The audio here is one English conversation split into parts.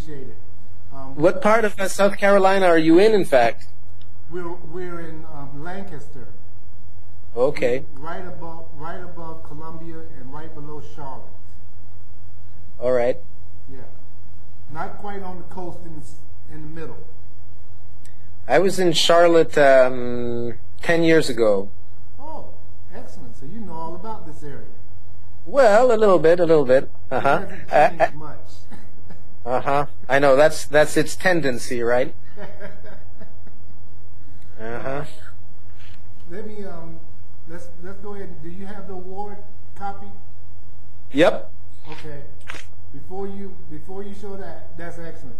appreciate it. What part of South Carolina are you in fact? We're in Lancaster. Okay. Right above Columbia and right below Charlotte. All right. Yeah. Not quite on the coast in the middle. I was in Charlotte 10 years ago. Oh, excellent. So you know all about this area. Well, a little bit. Uh-huh. It hasn't changed much. Uh-huh. I know, that's its tendency, right? Uh-huh. Let me let's go ahead. Do you have the award copy? Yep. Okay. Before you show that, that's excellent.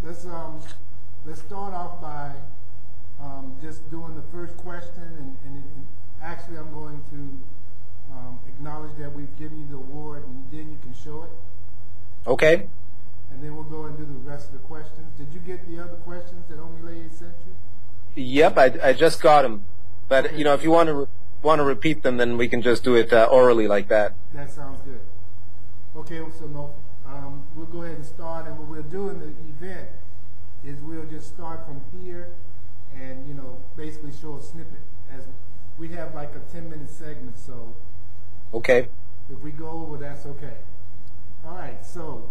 Let's start off by just doing the first question, and actually I'm going to acknowledge that we've given you the award, and then you can show it. Okay. And then we'll go and do the rest of the questions. Did you get the other questions that Omile sent you? Yep, I just got them. But Okay. you know, if you want to repeat them, then we can just do it orally like that. That sounds good. Okay, so no, we'll go ahead and start. And what we'll do in the event is we'll just start from here, and basically show a snippet. As we have like a 10-minute segment, so Okay. if we go over, that's okay. All right, so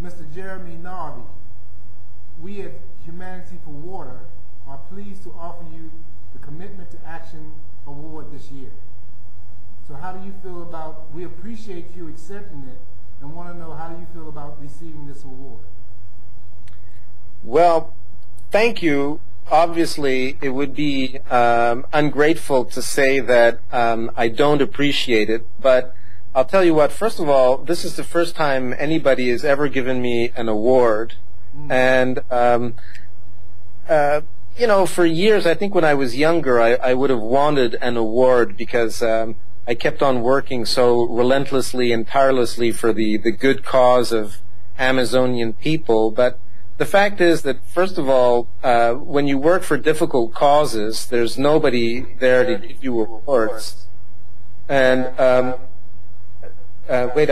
Mr. Jeremy Narby, we at Humanity4Water are pleased to offer you the Commitment to Action Award this year. So how do you feel about, we appreciate you accepting it, and want to know, how do you feel about receiving this award? Well, thank you. Obviously, it would be ungrateful to say that I don't appreciate it, but I'll tell you what, first of all, this is the first time anybody has ever given me an award. And, for years, I think when I was younger, I would have wanted an award because I kept on working so relentlessly and tirelessly for the good cause of Amazonian people. But the fact is that, first of all, when you work for difficult causes, there's nobody there to give you awards. And wait,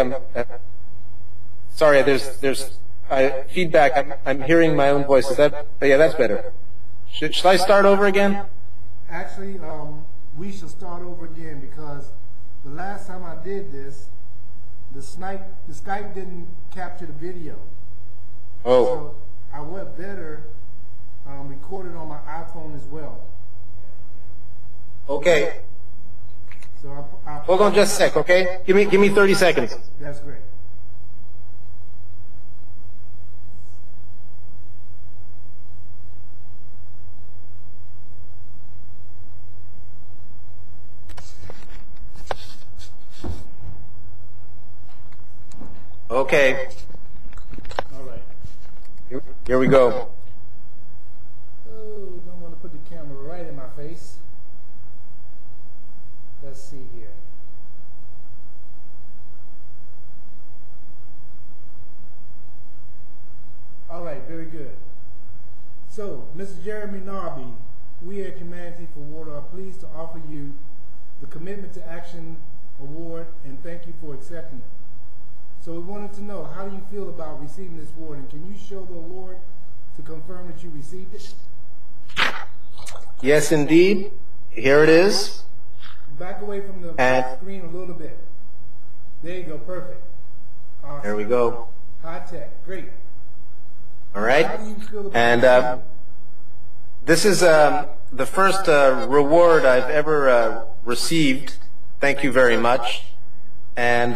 sorry, there's feedback. I'm hearing my own voice. Is that, yeah, that's better. Should I start over again? Actually, we should start over again, because the last time I did this, the Skype didn't capture the video. Oh. So I would better record it on my iPhone as well. Okay. So I Hold on just a sec, okay? Give me 30 seconds. That's great. Okay. All right. Here we go. Oh, don't want to put the camera right in my face. Let's see here. All right, very good. So, Mr. Jeremy Narby, we at Humanity4Water are pleased to offer you the Commitment to Action Award, and thank you for accepting it. So we wanted to know, how do you feel about receiving this award, and can you show the award to confirm that you received it? Yes, indeed. Here it is. Back away from the screen a little bit. There you go, perfect. Awesome. There we go. High tech, great. All right. How do you feel about And this is the first reward I've ever received. Thank you very much. And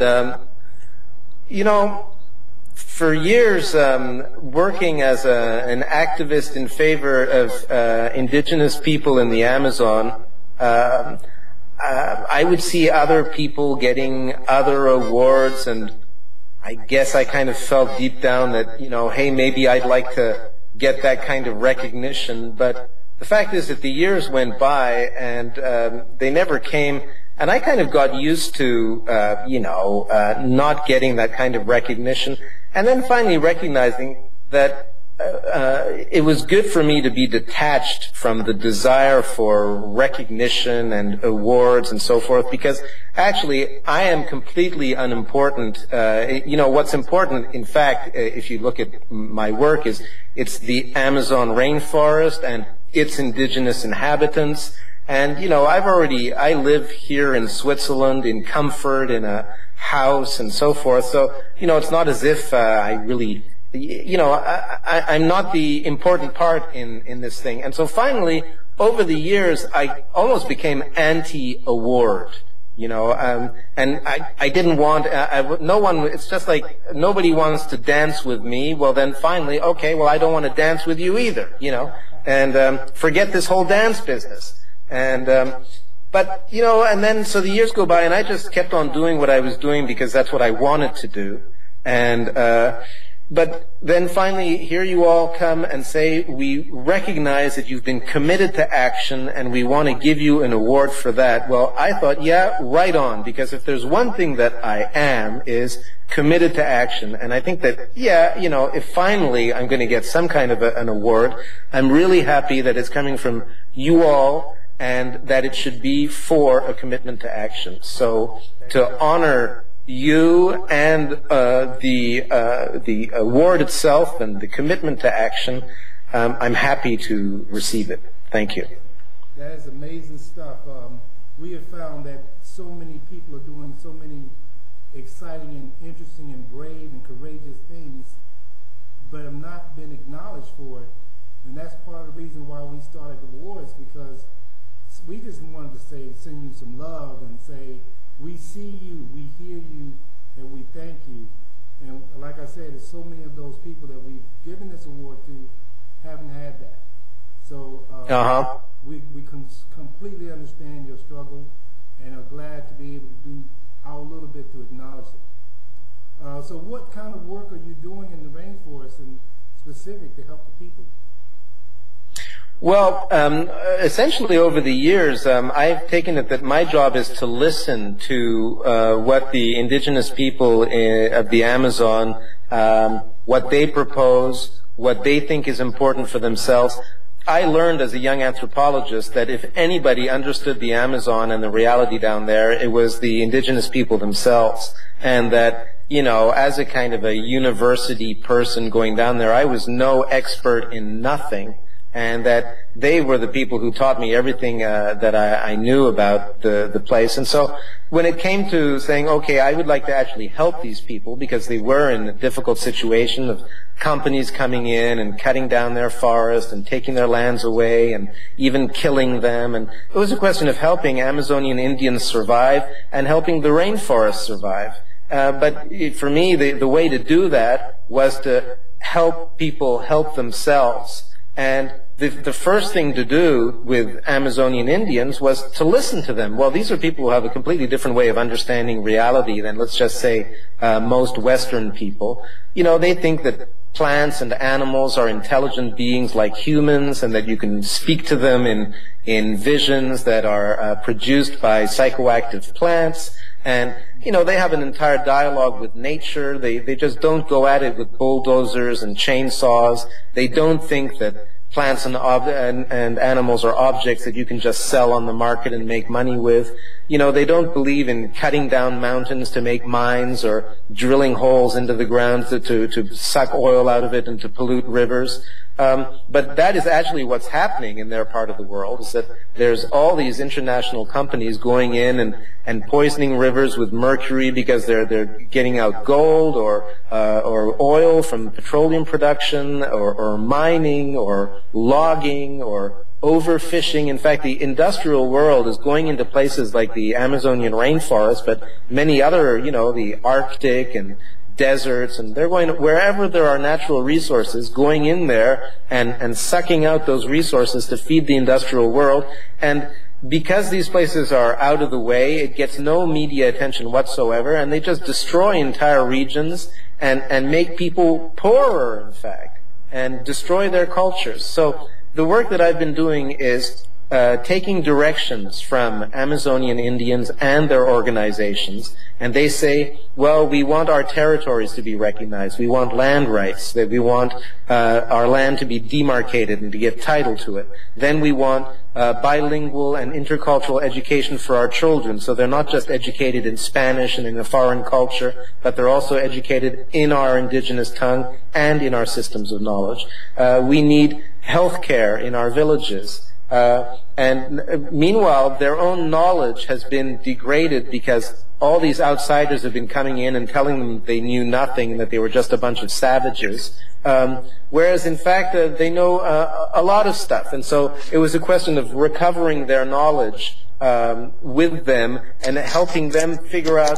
for years, working as an activist in favor of indigenous people in the Amazon, I would see other people getting other awards, and I guess I kind of felt deep down that, hey, maybe I'd like to get that kind of recognition. But the fact is that the years went by, and they never came. And I kind of got used to, not getting that kind of recognition. And then finally recognizing that it was good for me to be detached from the desire for recognition and awards and so forth, because actually I am completely unimportant. What's important, in fact, if you look at my work, is it's the Amazon rainforest and its indigenous inhabitants. And, I live here in Switzerland in comfort, in a house and so forth. So, it's not as if I really, I'm not the important part in this thing. And so finally, over the years, I almost became anti-award, and I didn't want, no one, it's just like nobody wants to dance with me. Well, then finally, okay, well, I don't want to dance with you either, and forget this whole dance business. And, and then so the years go by and I just kept on doing what I was doing because that's what I wanted to do. And, but then finally here you all come and say, we recognize that you've been committed to action and we want to give you an award for that. Well, I thought, yeah, right on, because if there's one thing that I am is committed to action. And I think that, yeah, if finally I'm going to get some kind of an award, I'm really happy that it's coming from you all, and that it should be for a commitment to action. So to honor you and the award itself and the commitment to action, I'm happy to receive it. Thank you. That is amazing stuff. We have found that so many people are doing so many exciting and interesting and brave and courageous things, but have not been acknowledged for it. And that's part of the reason why we started the awards, because we just wanted to send you some love and say, we see you, we hear you, and we thank you. And like I said, there's so many of those people that we've given this award to haven't had that. So we completely understand your struggle and are glad to be able to do our little bit to acknowledge it. So what kind of work are you doing in the rainforest and specific to help the people? Well, essentially over the years, I've taken it that my job is to listen to what the indigenous people of the Amazon, what they propose, what they think is important for themselves. I learned as a young anthropologist that if anybody understood the Amazon and the reality down there, it was the indigenous people themselves. And that, as a kind of a university person going down there, I was no expert in nothing. And that they were the people who taught me everything that I knew about the place. And so when it came to saying, okay, I would like to actually help these people because they were in a difficult situation of companies coming in and cutting down their forest and taking their lands away and even killing them. And it was a question of helping Amazonian Indians survive and helping the rainforest survive. But for me, the way to do that was to help people help themselves. And the first thing to do with Amazonian Indians was to listen to them. Well, these are people who have a completely different way of understanding reality than, let's just say, most Western people. They think that plants and animals are intelligent beings like humans and that you can speak to them in visions that are produced by psychoactive plants. And, they have an entire dialogue with nature. They just don't go at it with bulldozers and chainsaws. They don't think that plants and animals are objects that you can just sell on the market and make money with. They don't believe in cutting down mountains to make mines or drilling holes into the ground to suck oil out of it and to pollute rivers. But that is actually what's happening in their part of the world, is that there's all these international companies going in and poisoning rivers with mercury because they're getting out gold or oil from petroleum production or mining or logging or overfishing. In fact, the industrial world is going into places like the Amazonian rainforest, but many other, the Arctic and deserts, and they're going wherever there are natural resources, going in there and sucking out those resources to feed the industrial world. And because these places are out of the way, it gets no media attention whatsoever, and they just destroy entire regions and make people poorer, in fact, and destroy their cultures. So the work that I've been doing is taking directions from Amazonian Indians and their organizations, and they say, well, we want our territories to be recognized, we want land rights, that we want our land to be demarcated and to get title to it. Then we want bilingual and intercultural education for our children, so they're not just educated in Spanish and in a foreign culture, but they're also educated in our indigenous tongue and in our systems of knowledge. We need health care in our villages. And meanwhile, their own knowledge has been degraded because all these outsiders have been coming in and telling them they knew nothing, that they were just a bunch of savages. Whereas, in fact, they know a lot of stuff. And so it was a question of recovering their knowledge with them and helping them figure out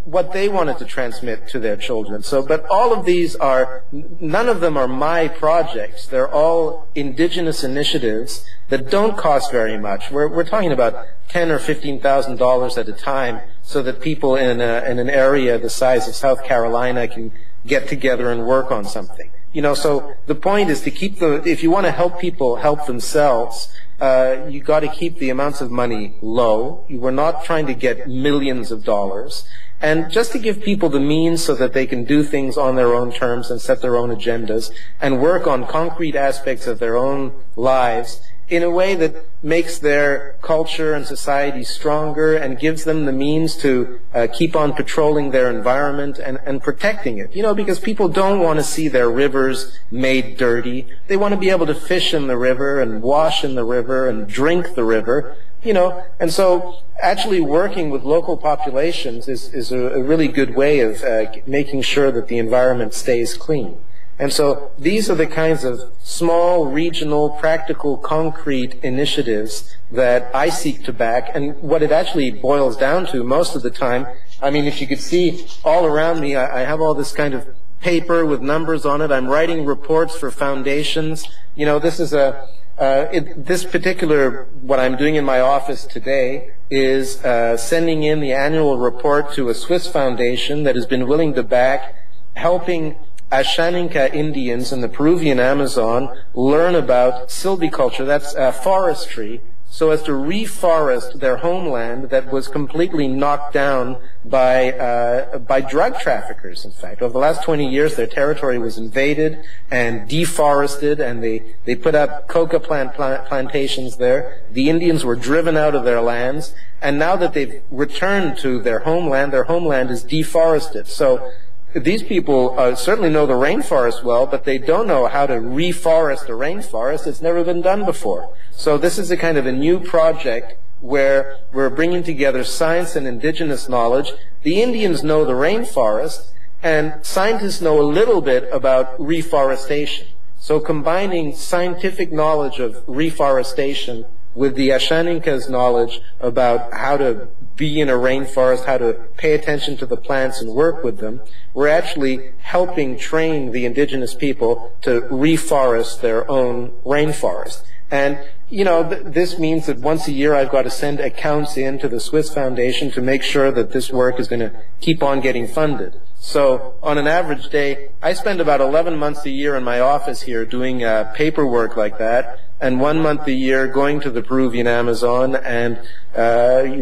what they wanted to transmit to their children. So, but all of these are, none of them are my projects. They're all indigenous initiatives that don't cost very much. We're talking about $10,000 or $15,000 at a time, so that people in an area the size of South Carolina can get together and work on something. You know, so the point is to keep if you want to help people help themselves, you got to keep the amounts of money low. We're not trying to get millions of dollars. And just to give people the means so that they can do things on their own terms and set their own agendas and work on concrete aspects of their own lives in a way that makes their culture and society stronger and gives them the means to keep on patrolling their environment and protecting it. You know, because people don't want to see their rivers made dirty. They want to be able to fish in the river and wash in the river and drink the river. You know, and so actually working with local populations is a really good way of making sure that the environment stays clean. And so these are the kinds of small, regional, practical, concrete initiatives that I seek to back. And what it actually boils down to most of the time, I mean, if you could see all around me, I have all this kind of paper with numbers on it. I'm writing reports for foundations. You know, this is this particular, what I'm doing in my office today is sending in the annual report to a Swiss foundation that has been willing to back helping Ashaninka Indians in the Peruvian Amazon learn about silviculture, that's forestry, so as to reforest their homeland that was completely knocked down by drug traffickers, in fact. Over the last 20 years, their territory was invaded and deforested, and they put up coca plantations there. The Indians were driven out of their lands, and now that they've returned to their homeland is deforested. So these people certainly know the rainforest well, but they don't know how to reforest the rainforest. It's never been done before. So this is a kind of a new project where we're bringing together science and indigenous knowledge. The Indians know the rainforest, and scientists know a little bit about reforestation. So combining scientific knowledge of reforestation with the Ashaninka's knowledge about how to be in a rainforest, how to pay attention to the plants and work with them, we're actually helping train the indigenous people to reforest their own rainforest. And, you know, this means that once a year I've got to send accounts in to the Swiss Foundation to make sure that this work is going to keep on getting funded. So on an average day, I spend about 11 months a year in my office here doing paperwork like that, and 1 month a year going to the Peruvian Amazon and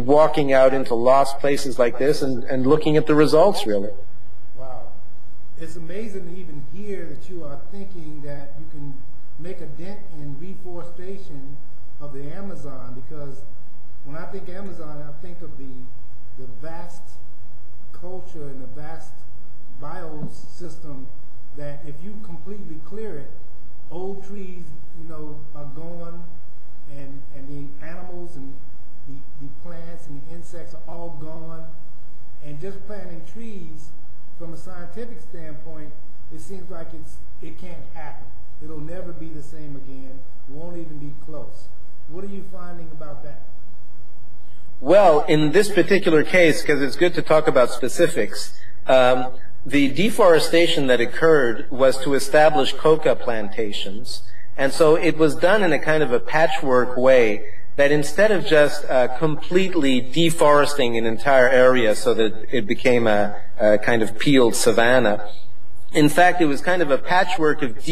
walking out into lost places like this and looking at the results, really. Wow. It's amazing to even hear that you are thinking that you can make a dent in reforestation of the Amazon, because when I think Amazon, I think of the vast culture and the vast biosystem that if you completely clear it, old trees, you know, are gone, and the animals and the plants and the insects are all gone. And just planting trees, from a scientific standpoint, it seems like it can't happen. It'll never be the same again. It won't even be close. What are you finding about that? Well, in this particular case, because it's good to talk about specifics, the deforestation that occurred was to establish coca plantations. And so it was done in a kind of a patchwork way, that instead of just completely deforesting an entire area so that it became a kind of peeled savanna, in fact, it was kind of a patchwork of